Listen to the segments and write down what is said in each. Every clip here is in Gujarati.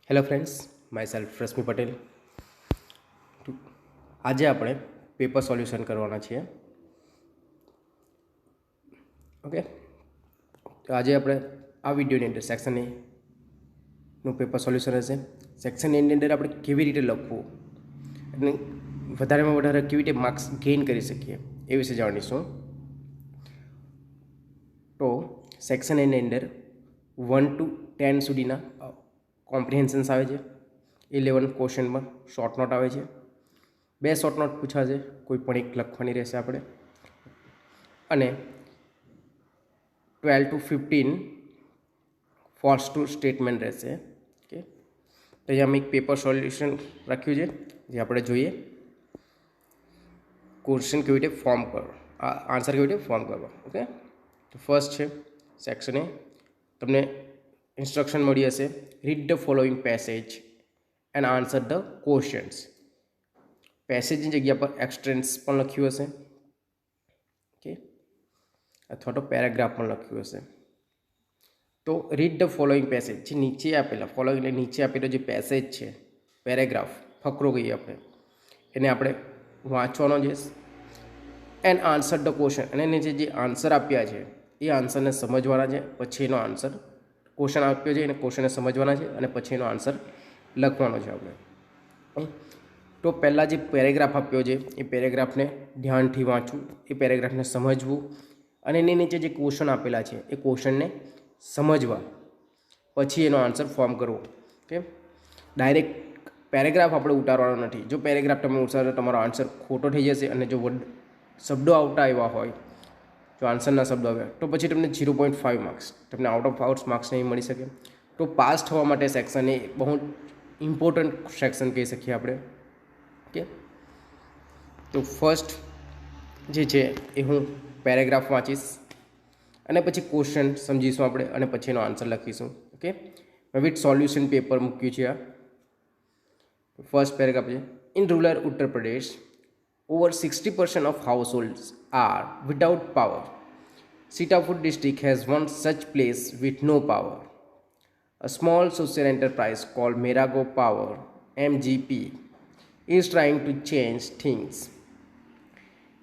Hello friends, my self Rashmi Patel. આજે આપણે પેપર સોલ્યુશન કરવાના છીએ. ઓકે, તો આજે આપણે આ વિડીયોની અંદર સેક્શન એનું પેપર સોલ્યુશન હશે. સેક્શન એની અંદર આપણે કેવી રીતે લખવું અને વધારેમાં વધારે કેવી રીતે માર્ક્સ ગેઇન કરી શકીએ એ વિશે જાણીશું. તો સેક્શન એની અંદર 1 to 10 સુધીના કોમ્પ્રિહેન્શન્સ આવે છે. 11 ક્વેશ્ચનમાં શોર્ટ નોટ આવે છે. 2 શોર્ટ નોટ પૂછાશે, કોઈ પણ એક લખવાની રહેશે આપણે. અને 12 to 15 ફોલ્સ ટ્રુ સ્ટેટમેન્ટ રહેશે. ઓકે, તો અહીંયા મેં એક પેપર સોલ્યુશન રાખ્યું છે જે આપણે જોઈએ. ક્વેશ્ચન કેવી રીતે ફોર્મ કરો, આન્સર કેવી રીતે ફોર્મ કરવા. ઓકે, તો ફર્સ્ટ છે સેક્શન એ. તમને ઇન્સ્ટ્રક્શન મળી હશે, read the following passage and answer the questions. પેસેજની જગ્યા પર એક્સટેન્સ પણ લખ્યું હશે, ઓકે, અથવા તો પેરેગ્રાફ પણ લખ્યું હશે. તો રીડ ધ ફોલોઈંગ પેસેજ, જે નીચે આપેલા ફોલોઈંગ એટલે નીચે આપેલો જે પેસેજ છે, પેરેગ્રાફ, ફકરો કહીએ આપણે, એને આપણે વાંચવાનો છે. એન્ડ આન્સર ધ ક્વેશ્ચન, અને નીચે જે આન્સર આપ્યા છે એ આન્સરને સમજવાના છે. પછી એનો આન્સર, ક્વેશ્ચન આપ્યો છે એને ક્વેશ્ચનને સમજવાના છે અને પછી એનો આન્સર લખવાનો છે આપણે. તો પહેલાં જે પેરેગ્રાફ આપ્યો છે એ પેરેગ્રાફને ધ્યાનથી વાંચવું, એ પેરેગ્રાફને સમજવું અને એની નીચે જે ક્વેશ્ચન આપેલા છે એ ક્વેશ્ચનને સમજવા, પછી એનો આન્સર ફોર્મ કરવો. ઓકે, ડાયરેક્ટ પેરેગ્રાફ આપણે ઉતારવાનો નથી. જો પેરેગ્રાફ તમે ઉતારો તમારો આન્સર ખોટો થઈ જશે. અને જો શબ્દો આવતા આવ્યા હોય, જો આન્સરના શબ્દો આવ્યા, તો પછી તમને 0.5 માર્ક્સ, તમને આઉટ ઓફ આઉટ્સ માર્ક્સ નહીં મળી શકે. તો પાસ થવા માટે સેક્શન એ બહુ ઇમ્પોર્ટન્ટ સેક્શન કહી શકીએ આપણે. ઓકે, તો ફર્સ્ટ જે છે એ હું પેરેગ્રાફ વાંચીશ અને પછી ક્વેશ્ચન સમજીશું આપણે અને પછી એનો આન્સર લખીશું. ઓકે, મેં વિથ સોલ્યુશન પેપર મૂક્યું છે. આ ફર્સ્ટ પેરેગ્રાફ છે. In rural Uttar Pradesh, over 60% of households are without power. Sitapur district has one such place with no power. A small social enterprise called Merago Power (MGP) is trying to change things.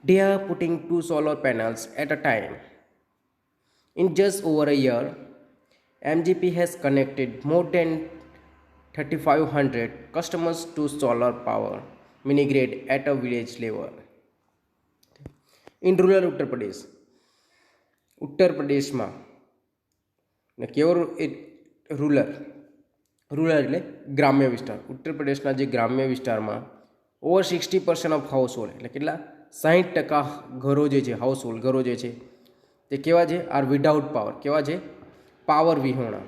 They are putting 2 solar panels at a time. In just over a year, MGP has connected more than 3,500 customers to solar power mini grid at a village level. In rural Uttar Pradesh, ઉત્તર પ્રદેશમાં ને કેવો રૂરલ એટલે ગ્રામ્ય વિસ્તાર, ઉત્તર પ્રદેશના જે ગ્રામ્ય વિસ્તારમાં ઓવર 60% ઓફ હાઉસ હોલ્ડ એટલે કેટલા 60% ઘરો જે છે, હાઉસ હોલ્ડ ઘરો જે છે તે કેવા છે? Are without power. કેવા છે? પાવર વિહોણા,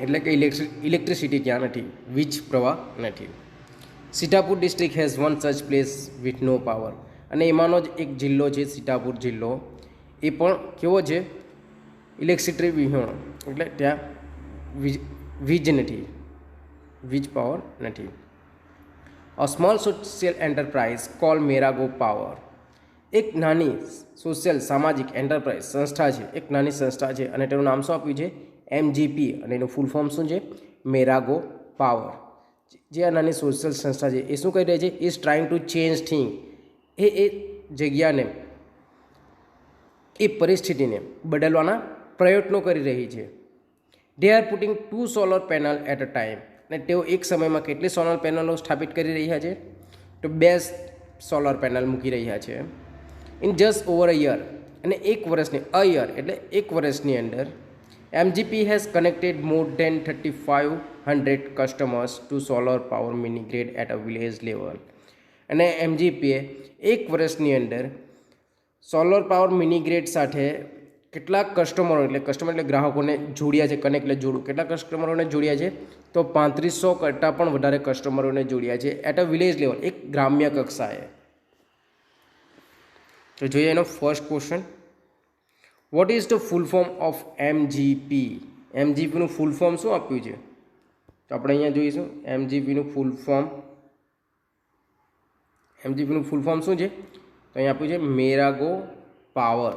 એટલે કે ઇલેક્ટ્રિસિટી ત્યાં નથી, વીજ પ્રવાહ નથી. Sitapur district has one such place with no power, અને એમાંનો જ એક જિલ્લો છે સીતાપુર જિલ્લો, એ પણ કેવો છે? ઇલેક્ટ્રિસિટી વિહોણો, એટલે ત્યાં વીજ નથી, વીજ પાવર નથી. A small social enterprise called Mera Gao power, એક નાની સોશિયલ સામાજિક એન્ટરપ્રાઇઝ સંસ્થા છે, એક નાની સંસ્થા છે અને તેનું નામ શું આપ્યું છે? MGP, અને એનું ફૂલ ફોર્મ શું છે? મેરાગો પાવર. જે આ નાની સોશિયલ સંસ્થા છે એ શું કરી રહી છે? Is trying to change thing, એ જગ્યાને, એ પરિસ્થિતિને બદલવાના પ્રયત્નો કરી રહી છે. They are putting 2 solar panel at a time, અને તેઓ એક સમયમાં કેટલી સોલર પેનલો સ્થાપિત કરી રહ્યા છે? તો 2 સોલર પેનલ મૂકી રહ્યા છે. In just over a year, અને એક વર્ષની, અ યર એટલે એક વર્ષની અંદર, MGP has connected more than 3,500 customers to solar power mini grid at a village level. અને MGPએ એક વર્ષની અંદર સોલર પાવર મિની ગ્રેડ સાથે કેટલાક કસ્ટમરો, એટલે કસ્ટમર એટલે ગ્રાહકોને જોડ્યા છે. કનેક્ટ એટલે જોડું. કેટલા કસ્ટમરોને જોડ્યા છે? તો 3500 કરતાં પણ વધારે કસ્ટમરોને જોડ્યા છે એટ અ વિલેજ લેવલ, એક ગ્રામ્ય કક્ષાએ. તો જોઈએ એનો first question. What is the full form of MGP? MGPનું ફૂલ ફોર્મ શું આપ્યું છે? તો આપણે અહીંયા જોઈશું MGPનું ફૂલ ફોર્મ. MGPનું ફૂલ ફોર્મ શું છે? તો અહીંયા આપ્યું છે મેરાગો પાવર.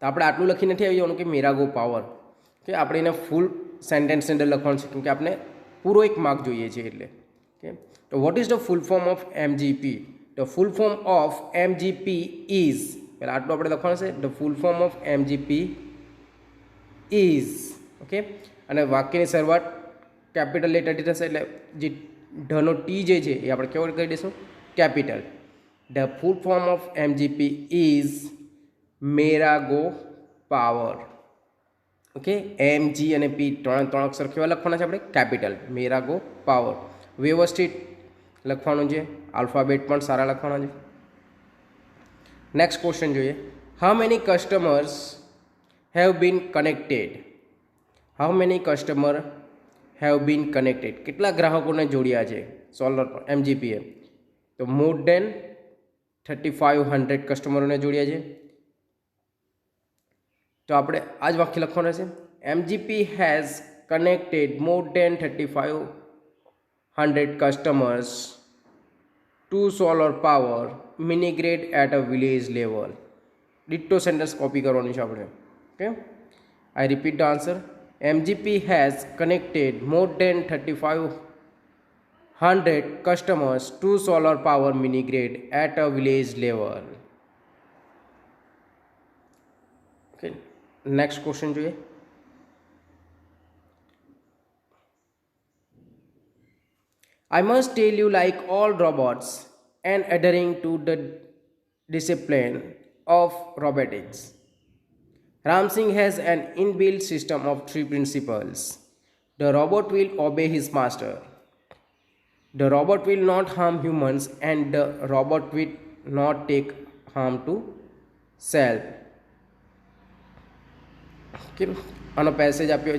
તો આપણે આટલું લખી નથી આવી જવાનું કે મેરાગો પાવર, કે આપણે એને ફૂલ સેન્ટેન્સની અંદર લખવાનું છે, કેમ કે આપણે પૂરો એક માર્ક જોઈએ છે એટલે. ઓકે, તો vote is the full form of MGP? The full form of MGP is, પહેલાં આટલું આપણે લખવાનું છે, the full form of MGP is. Okay, અને વાક્યની શરૂઆત કેપિટલ લેટરથી થશે, એટલે જે ઢનો ટી જે છે એ આપણે કેવો કરી દઈશું? Capital. The full form of MGP is Mera Gao power. Okay, M G અને પી ત્રણ અક્ષર કેવા લખવાના છે આપણે? કેપિટલ. મેરાગો પાવર. વ્યવસ્થિત લખવાનું છે, આલ્ફાબેટ પણ સારા લખવાના છે. નેક્સ્ટ ક્વેશ્ચન જોઈએ. How many customers have been connected? How many customer have been connected? કેટલા ગ્રાહકોને જોડ્યા છે સોલર એમજીપીએ? તો મોર દેન 3500 કસ્ટમરોને જોડ્યા છે. તો આપણે આ જ વાક્ય લખવાનું છે, MGP has connected more than 3500 customers to solar power mini grid at a village level. Ditto sentence copy કરવાની છે આપણે. Okay, I repeat the answer. MGP has connected more than 3500 customers to solar power mini grid at a village level. Okay, next question જોઈએ. I must tell you, like all robots and adhering to the discipline of robotics, Ramsing has an inbuilt system of 3 principles. The robot will obey his master. The robot will not harm humans and the robot will not take harm to self. Okay, આનો પેસેજ આપ્યો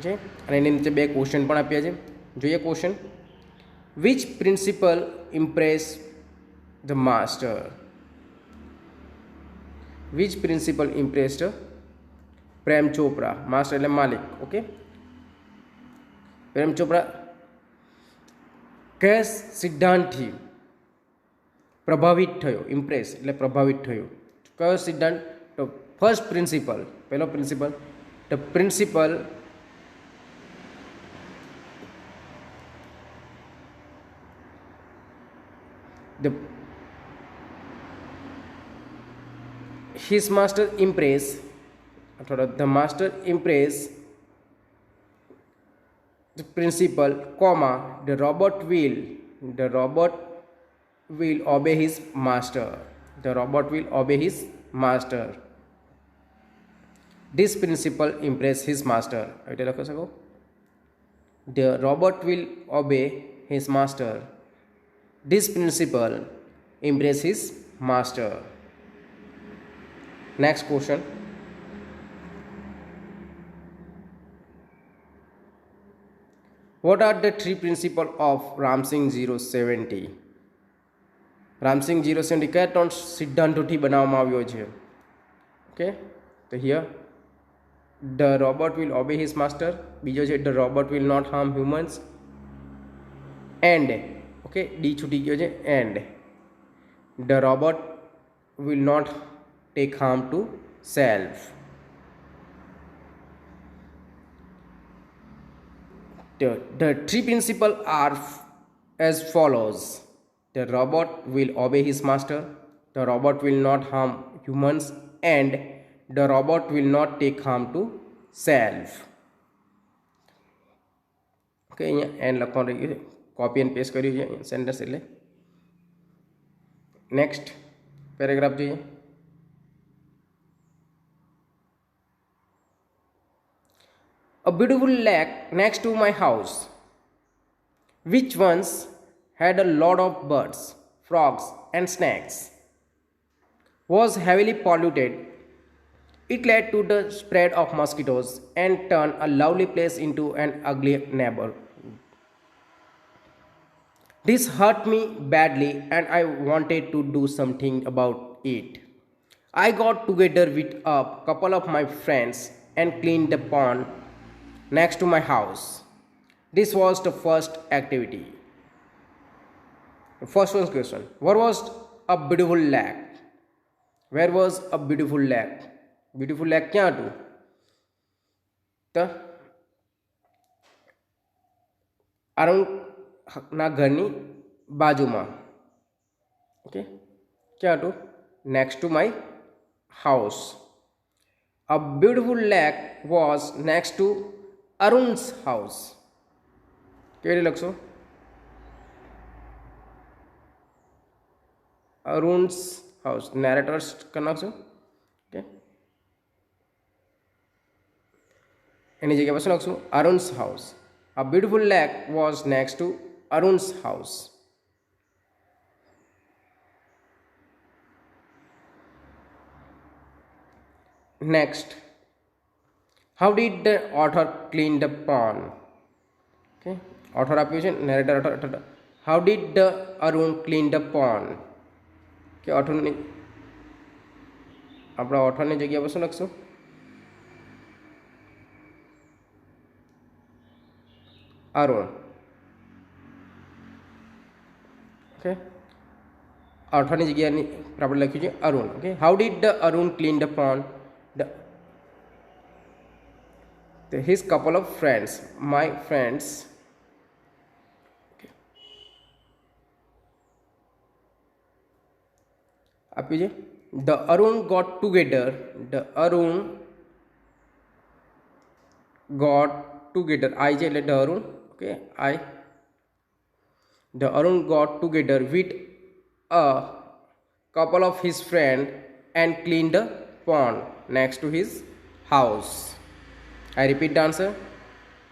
છે અને એની નીચે 2 ક્વેશ્ચન પણ આપ્યા છે. જોઈએ question. Which principal Impress the master? Which principal impressed Prem Chopra? Master એટલે માલિક. ઓકે, પ્રેમ ચોપરા કયા સિદ્ધાંતથી પ્રભાવિત થયો? ઇમ્પ્રેસ એટલે પ્રભાવિત થયો. કયો સિદ્ધાંત? તો ફર્સ્ટ પ્રિન્સિપલ, પહેલો principal, the principal his master impress, અથવા the master impress the principle, comma, the robot will obey his master. The robot will obey his master. This principle impress his master. એટલે લખી શકો. The robot will obey his master. This principle impress his master. Next question. What are the 3 principles of Ramsing 070? Ramsing 070 કયા 3 સિદ્ધાંતોથી બનાવવામાં આવ્યો છે? ઓકે, તો here the robot will obey his master, બીજો છે the robot will not harm humans, and okay D છૂટી ગયો છે, and the robot will not take harm to self. The 3 principles are as follows. The robot will obey his master, the robot will not harm humans, and the robot will not take harm to self. Okay, અહીંયા એન્ડ લખવાનું રહ્યું છે, કોપી એન્ડ પેસ્ટ કર્યું છે સેન્ટેન્સ એટલે. નેક્સ્ટ પેરેગ્રાફ જોઈએ. A beautiful lake next to my house, which once had a lot of birds, frogs, and snakes, was heavily polluted. It led to the spread of mosquitoes and turned a lovely place into an ugly neighborhood. This hurt me badly and I wanted to do something about it. I got together with a couple of my friends and cleaned the pond next to my house. This was the first activity. The first one question. What was a beautiful lake? Where was a beautiful lake? Beautiful lake ક્યાં હતું? તો અરુણના ઘરની બાજુમાં. ઓકે, ક્યાં હતું? Next to my house. A beautiful lake was next to Arun's house. કેવી રીતે લખશો? અરુણ્સ હાઉસ. નેરેટર્સ કરી નાખશો. ઓકે, એની જગ્યા પર શું લખશું? Arun's house. A beautiful lake was next to Arun's house. Next, how did the author clean the pond? Okay, author આપ્યું છે, narrator author. How did the Arun clean the pond? કે ઓથરની આપણા ઓથરની જગ્યા પર શું લખશું? અરુણ. ઓકે, ઓથરની જગ્યાની આપણે લખ્યું છે Arun. Okay, how did the Arun clean the pond? His couple of friends, my friends. Okay. આપ્યું છે. The Arun got together. The Arun got together. I છે એટલે the Arun. Okay, I. The Arun got together with a couple of his friends and cleaned the pond next to his house. I repeat the answer.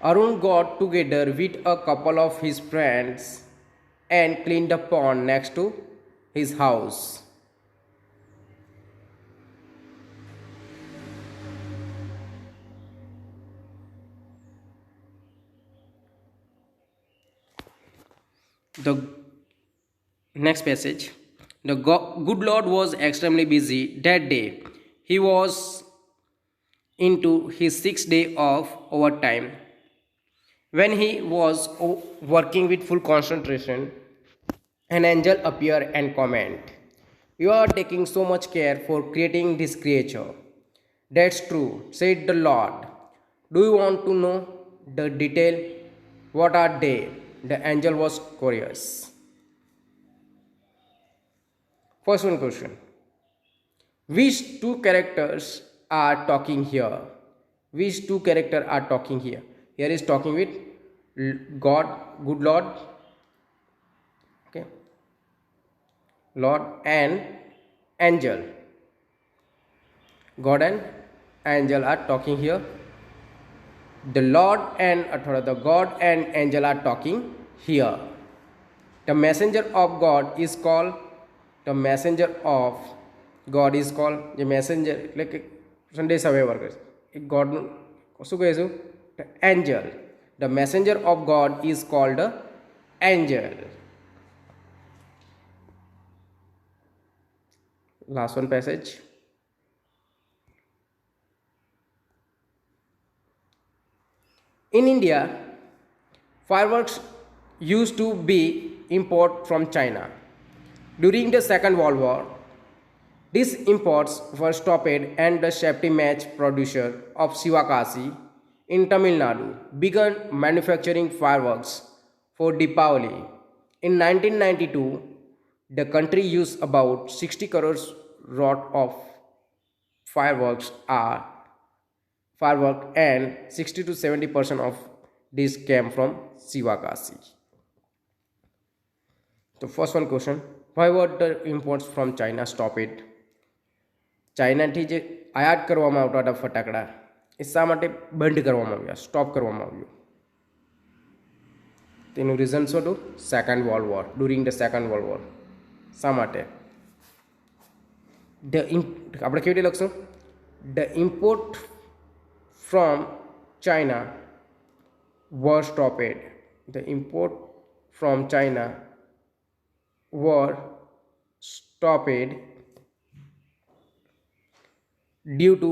Arun got together with a couple of his friends and cleaned the pond next to his house. The next passage. The good Lord was extremely busy that day. He was into his 6th day of overtime. When he was working with full concentration, an angel appeared and comment, "You are taking so much care for creating this creature." "That's true," said the Lord. "Do you want to know the detail? What are they?" The angel was curious. First one question. Which two characters are talking here? Which two characters are talking here? Here is talking with God, good Lord, okay, Lord and angel. God and angel are talking here. The Lord and the God and angel are talking here. The messenger of God is called, the messenger of God is called, the messenger એટલે કે સંદેશા વ્યવહાર કરે એ ગોડનું શું કહીશું? Angel. The messenger of God is called the angel. Last one passage. In India, fireworks used to be imported from China. During the Second World War, these imports were stopped and the safety match producer of Sivakasi in Tamil Nadu began manufacturing fireworks for Deepavali. In 1992, the country used about 60 crores worth of fireworks and 60 to 70% of this came from Sivakasi. The first one question, why were the imports from China stopped? ચાઇનાથી જે આયાત કરવામાં આવતા હતા ફટાકડા એ શા માટે બંધ કરવામાં આવ્યા, સ્ટોપ કરવામાં આવ્યું? તેનું રીઝન શું હતું? Second world war. During the second world war. શા માટે? આપણે કેવી રીતે લખશું? The import from China were stopped. The import from China were stopped due to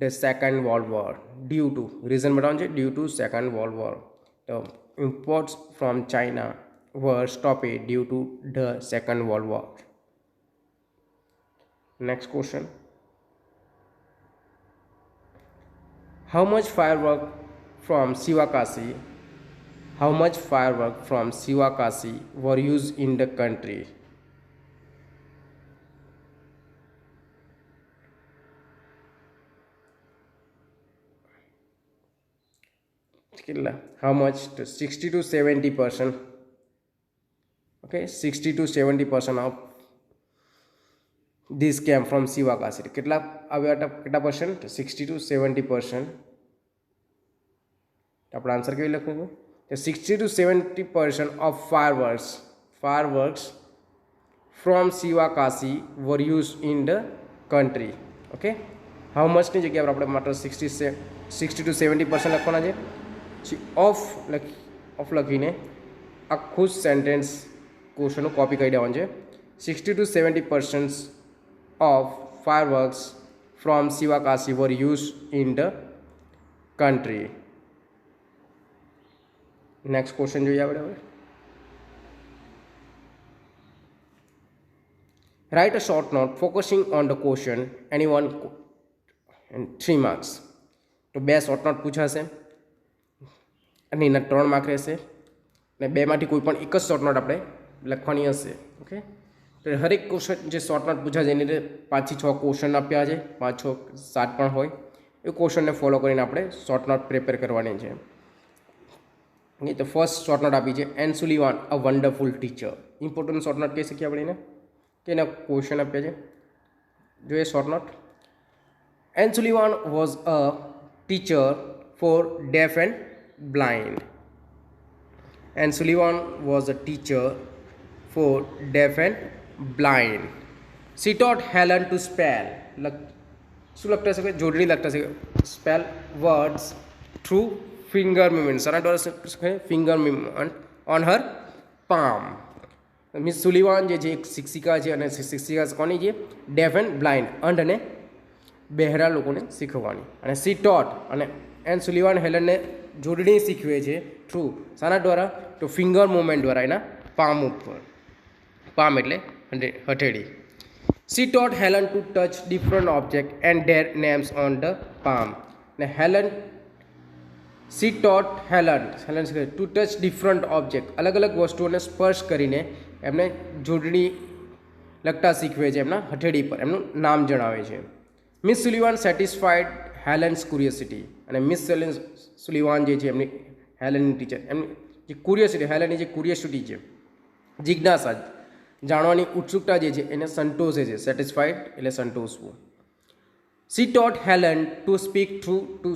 the Second World War. Due to reason बताओ जी, due to Second World War. The imports from China were stopped due to the Second World War. Next question. How much firework from Sivakasi How much fireworks from Sivakasi were used in the country? How much? To 60 to 70%. Okay, 60 to 70% of this came from Sivakasi. કેટલા percent? 60 to 70%. આપણે આન્સર કેવી લખવું? 60 to 70% of fireworks from Sivakasi were used in the country. Okay, how much ની જગ્યા પર આપણે માત્ર 60 to 70% લખવાના છે. ઓફ લખીને આખું સેન્ટેન્સ ક્વેશ્ચનનું કોપી કરી દેવાનું છે. 60 to 70% of fireworks from Sivakasi were used in the country. Next question જોઈએ આપણે હવે. Write a short note focusing on the question anyone and 3 marks. તો બે શોર્ટ નોટ પૂછાશે અને એના 3 માર્ક રહેશે અને બેમાંથી કોઈ પણ એક જ શોર્ટ નોટ આપણે લખવાની હશે. ઓકે, તો હરેક ક્વેશ્ચન જે શોર્ટ નોટ પૂછાશે એની અંદર 5 થી 6 ક્વેશ્ચન આપ્યા છે, 5, 6, 7 પણ હોય. એ ક્વેશ્ચનને ફોલો કરીને આપણે શોર્ટ નોટ પ્રિપેર કરવાની છે. તો ફર્સ્ટ શોર્ટ નોટ આપી છે, Anne Sullivan a wonderful teacher. Important short note કહી શકીએ આપણે એને કે એના ક્વેશ્ચન આપ્યા છે. જોઈએ short note. Anne Sullivan was a teacher for deaf and blind. And Sullivan was a teacher for deaf and blind. She taught Helen to spell. શું લખતા છે? જોડણી લખતા છે. Spell words through finger movement. સના દ્વારા finger movement on her palm. Miss Sullivan જે છે એક શિક્ષિકા છે અને શિક્ષિકા કોની છે? ડેફ એન્ડ બ્લાઇન્ડ, અંધ અને બહેરા લોકોને શીખવવાની. અને સી ટોટ અને એન સુલિવાન હેલનને જોડણી શીખવે છે થ્રુ શાના દ્વારા? તો ફિંગર મૂવમેન્ટ દ્વારા એના પામ ઉપર. પામ એટલે હથેળી. She taught Helen to touch different object and their names on the palm. ને she taught Helen to touch different object, અલગ અલગ વસ્તુઓને સ્પર્શ કરીને એમને જોડણી લખતા શીખવે છે એમના હથેળી પર, એમનું નામ જણાવે છે. Miss Sullivan satisfied Helen's curiosity. અને મિસ સુલિવાન જે છે એમની હેલનની ટીચર, એમની જે ક્યુરિયોસિટી, હેલનની જે ક્યુરિયોસિટી છે, જિજ્ઞાસા, જાણવાની ઉત્સુકતા જે છે એને સંતોષે છે. સેટિસ્ફાઈડ એટલે સંતોષવું. She taught Helen to speak through to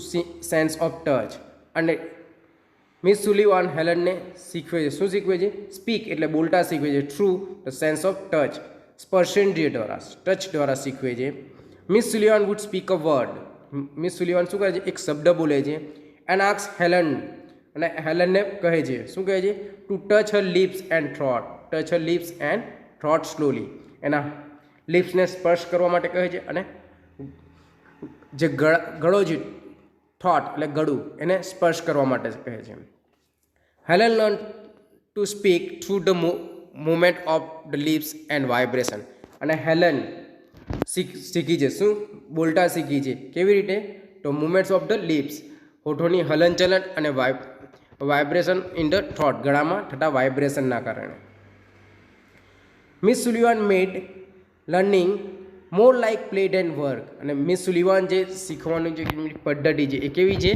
sense of touch. અને મિસ સુલિવાન હેલનને શીખવે છે. શું શીખવે છે? સ્પીક એટલે બોલતા શીખવે છે. Through the sense of touch, સ્પર્શેન્દ્રિય દ્વારા, ટચ દ્વારા શીખવે છે. Miss Sullivan wood speak a word. Miss Sullivan શું કરે છે? એક શબ્દ બોલે છે. એન્ડ આસ્ક હેલન, અને હેલનને કહે છે, શું કહે છે? To touch her lips and throat. Touch her lips and throat slowly. એના લિપ્સને સ્પર્શ કરવા માટે કહે છે અને જે ગળો છે, થોટ એટલે ગળું, એને સ્પર્શ કરવા માટે કહે છે. Helen learn to speak through the movement of the lips and vibration. અને હેલન શીખી છે, શું? બોલતા શીખી છે. કેવી રીતે? તો મૂવમેન્ટ્સ ઓફ ધ લિપ્સ, હોઠોની હલનચલન અને વાઇબ્રેશન ઇન ધ થોટ, ગળામાં થતા વાઇબ્રેશનના કારણે. મિસ સુલિવાન મેડ લર્નિંગ મોર લાઇક પ્લે ધેન વર્ક. અને મિસ સુલિવાન જે શીખવાની જે પદ્ધતિ છે એ કેવી છે?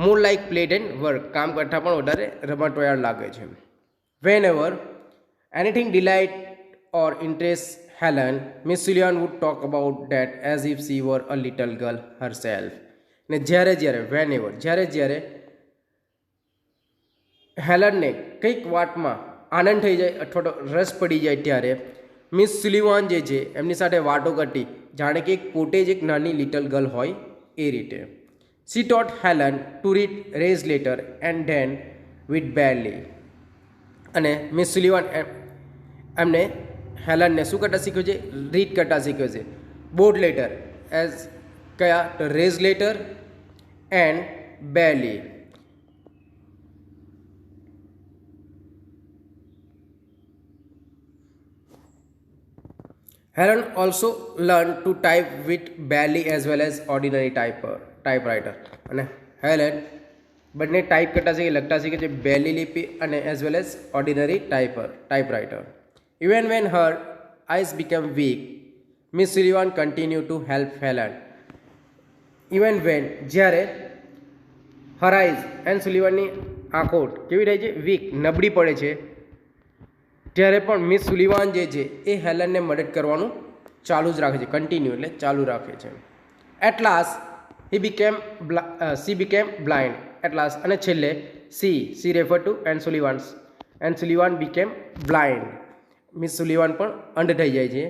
મોર લાઇક પ્લે ધેન વર્ક, કામ કરતાં પણ વધારે રમતવાળા લાગે છે. Van ever anything delight or interest Helen, Miss Sullivan would talk about that as if she were a little girl herself. ને જ્યારે જ્યારે હેલનને કંઈક વાતમાં આનંદ થઈ જાય અથવા તો રસ પડી જાય ત્યારે મિસ સુલિવાન જે છે એમની સાથે વાતો કરતી જાણે કે પોતે જ એક નાની લિટલ ગર્લ હોય એ રીતે. She taught Helen to read raised letter and then with barely. અને મિસ સુલિવાન એમને હેલનને શું કરતા શીખ્યું છે? રીડ કરતા શીખ્યું છે. બોર્ડ લેટર એઝ કયા? તો raise letter and Braille. Helen also learned to type with barely as well as ordinary typewriter. અને હેલન બંને ટાઈપ કરતા શીખે, લખતા શીખે છે બેલી લિપિ અને as well as ordinary typewriter. Even when her eyes become weak, miss Sullivan continue to help Helen. Even when જ્યારે હર આઈઝ એન્ડ સુલિવાનની આંખો કેવી થાય છે, વીક નબળી પડે છે, ત્યારે પણ મિસ સુલિવાન જે છે એ હેલનને મદદ કરવાનું ચાલુ જ રાખે છે, કન્ટિન્યુ એટલે ચાલુ રાખે છે. At last she became blind. At last અને છેલ્લે she refer to Anne Sullivan became blind. Miss Sullivan પણ અંધ થઈ જાય છે.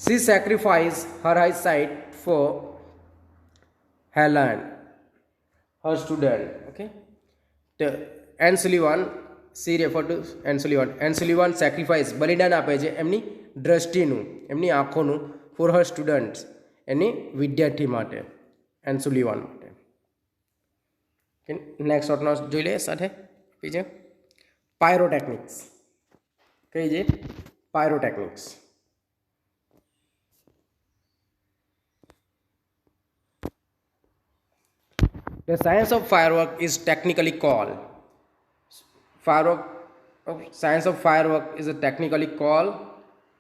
She sacrifice her eyesight for Helen her student. Okay, તો Anne Sullivan she refer to Anne Sullivan sacrifice બલિદાન આપે છે એમની દ્રષ્ટિનું, એમની આંખોનું, ફોર હર સ્ટુડન્ટ્સ એની વિદ્યાર્થી માટે, એન્ડ સુલિવાન માટે. નેક્સ્ટ શોર્ટ નોટ્સ જોઈ લઈએ સાથે બીજે પાયરોટેકનિક્સ. કઈ છે pyrotechnics? The science of firework is technically called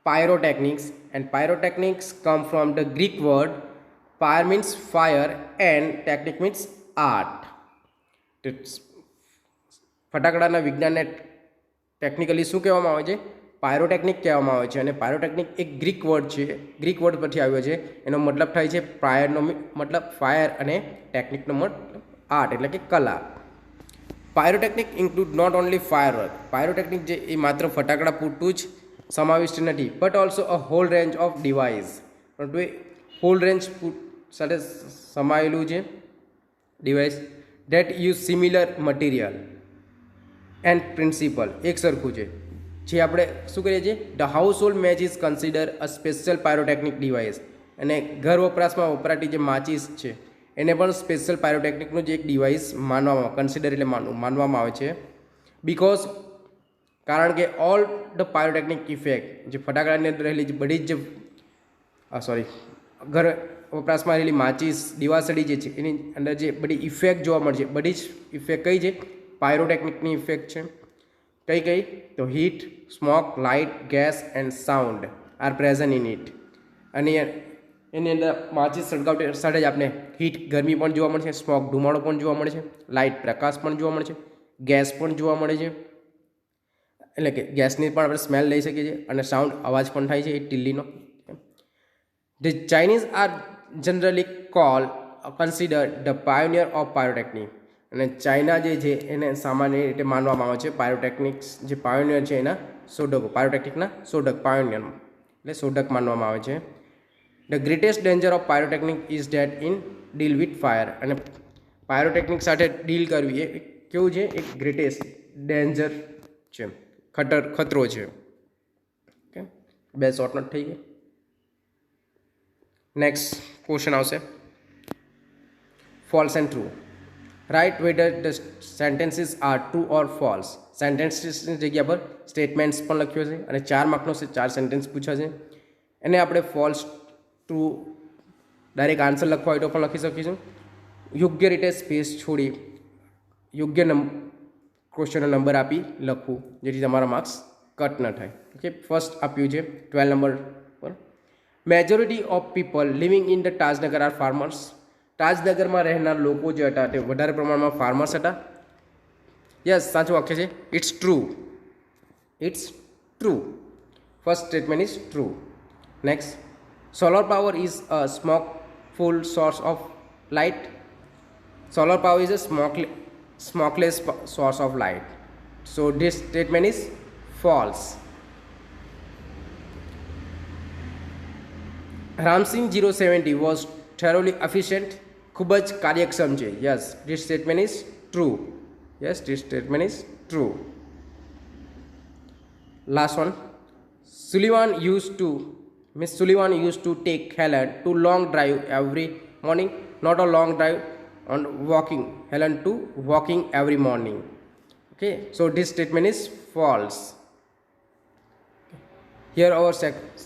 pyrotechnics, and pyrotechnics come from the Greek word pyre means fire and technic means art. ફટાકડાના વિજ્ઞાનને ટેકનિકલી શું કહેવામાં આવે છે? પાયરોટેકનિક કહેવામાં આવે છે. અને પાયરોટેકનિક એક ગ્રીક વર્ડ પરથી આવ્યો છે. એનો મતલબ થાય છે પાયરનો મતલબ ફાયર અને ટેકનિકનો મતલબ આર્ટ એટલે કે કલા. Pyrotechnic include not only firework. Pyrotechnic જે એ માત્ર ફટાકડા પૂરતું જ સમાવિષ્ટ નથી, but also a whole range of device. પરંતુ એ હોલ રેન્જ સાથે સમાયેલું છે device that use similar material and principle. એક સરખું છે જે આપણે શું કરીએ છીએ, the household match is consider a special pyrotechnic device. અને ઘર વપરાશમાં વપરાતી જે માચીસ છે એને પણ સ્પેશિયલ પાયરોટેકનિકનું જે એક ડિવાઇસ કન્સિડર એટલે માનવામાં આવે છે. બીકોઝ કારણ કે ઓલ ધ પાયરોટેકનિક ઇફેક્ટ જે ફટાકડાની અંદર રહેલી જે બધી જ ઘર વપરાશમાં રહેલી માચીસ દિવાસળી જે છે એની અંદર જે બધી ઇફેક્ટ જોવા મળશે, બધી જ ઇફેક્ટ કઈ છે? પાયરોટેકનિકની ઇફેક્ટ છે. કઈ તો heat, smoke, light, gas and sound are present in it. અને એની અંદર માચીસ સળગાવતી સાથે જ આપણે હીટ ગરમી પણ જોવા મળશે, સ્મોક ધુમાડો પણ જોવા મળે છે, લાઇટ પ્રકાશ પણ જોવા મળે છે, ગેસ પણ જોવા મળે છે એટલે કે ગેસની પણ આપણે સ્મેલ લઈ શકીએ છીએ, અને સાઉન્ડ અવાજ પણ થાય છે એ ટીલીનો. The Chinese are generally considered the pioneer of pyrotechnic. અને ચાઇના જે છે એને સામાન્ય રીતે માનવામાં આવે છે પાયરોટેકનિક્સ જે પાયોનિયર છે એના શોધકો, પાયરોટેકનિકના શોધક, પાયોનિયર એટલે શોધક માનવામાં આવે છે. The greatest danger of pyrotechnic is date in deal with fire. અને પાયરોટેકનિક સાથે ડીલ કરવી એ કેવું છે? એક ગ્રેટેસ્ટ ડેન્જર છે, ખતરો છે. ઓકે, બે શોર્ટ નોટ થઈ ગઈ. નેક્સ્ટ ક્વેશ્ચન આવશે false and true. Right whether the sentences are true or false. સેન્ટેન્સીસની જગ્યા પર સ્ટેટમેન્ટ્સ પણ લખ્યો છે અને 4 માર્કનો 4 સેન્ટેન્સ પૂછાશે. એને આપણે ફોલ્સ ટ્રુ ડાયરેક્ટ આન્સર લખવા હોય તો પણ લખી શકીશું. યોગ્ય રીતે સ્પેસ છોડી યોગ્ય ક્વેશ્ચનનો નંબર આપી લખવું જેથી તમારા માર્ક્સ કટ ન થાય. ઓકે, ફર્સ્ટ આપ્યું છે 12 નંબર પર. Majority of people living in the Tajnagar are farmers. તાજનગરમાં રહેનાર લોકો જે હતા તે વધારે પ્રમાણમાં ફાર્મર્સ હતા. યસ, સાચું વાક્ય છે. It's true. First statement is true. Next, solar power is a smokeful source of light. Solar power is a smokeless source of light. So this statement is false. Ramsing 070 was thoroughly efficient. ખૂબ જ કાર્યક્ષમ છે. Yes, this statement is true. Last one. Miss Sullivan used to take Helen to long drive every morning. Not a long drive, on walking. Helen to walking every morning. Okay, so this statement is false. Here our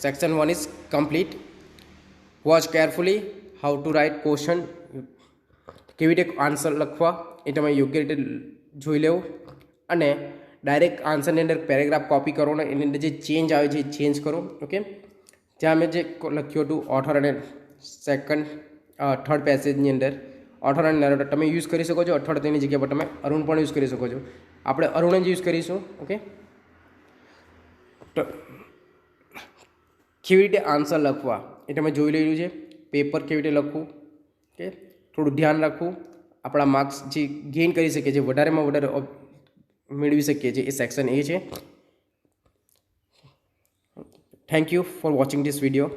section 1 is complete. Watch carefully how to write question, કેવી રીતે આન્સર લખવા એ તમે યોગ્ય રીતે જોઈ લેવો અને ડાયરેક્ટ આન્સરની અંદર પેરેગ્રાફ કોપી કરો ને એની અંદર જે ચેન્જ આવે છે એ ચેન્જ કરો. ઓકે, ત્યાં મેં જે લખ્યું હતું ઓથર અને થર્ડ પેસેજની અંદર ઓથર અને નરેટર તમે યુઝ કરી શકો છો, અથવા તેની જગ્યા પર તમે અરુણ પણ યુઝ કરી શકો છો. આપણે અરુણ જ યુઝ કરીશું. ઓકે, તો કેવી રીતે આન્સર લખવા એ તમે જોઈ લેલું છે. પેપર કેવી રીતે લખવું, ઓકે, થોડું ધ્યાન રાખવું. આપણા માર્ક્સ જે ગેઇન કરી શકીએ છીએ, વધારેમાં વધારે મેળવી શકીએ છીએ, એ સેક્શન એ છે. Thank you for watching this video.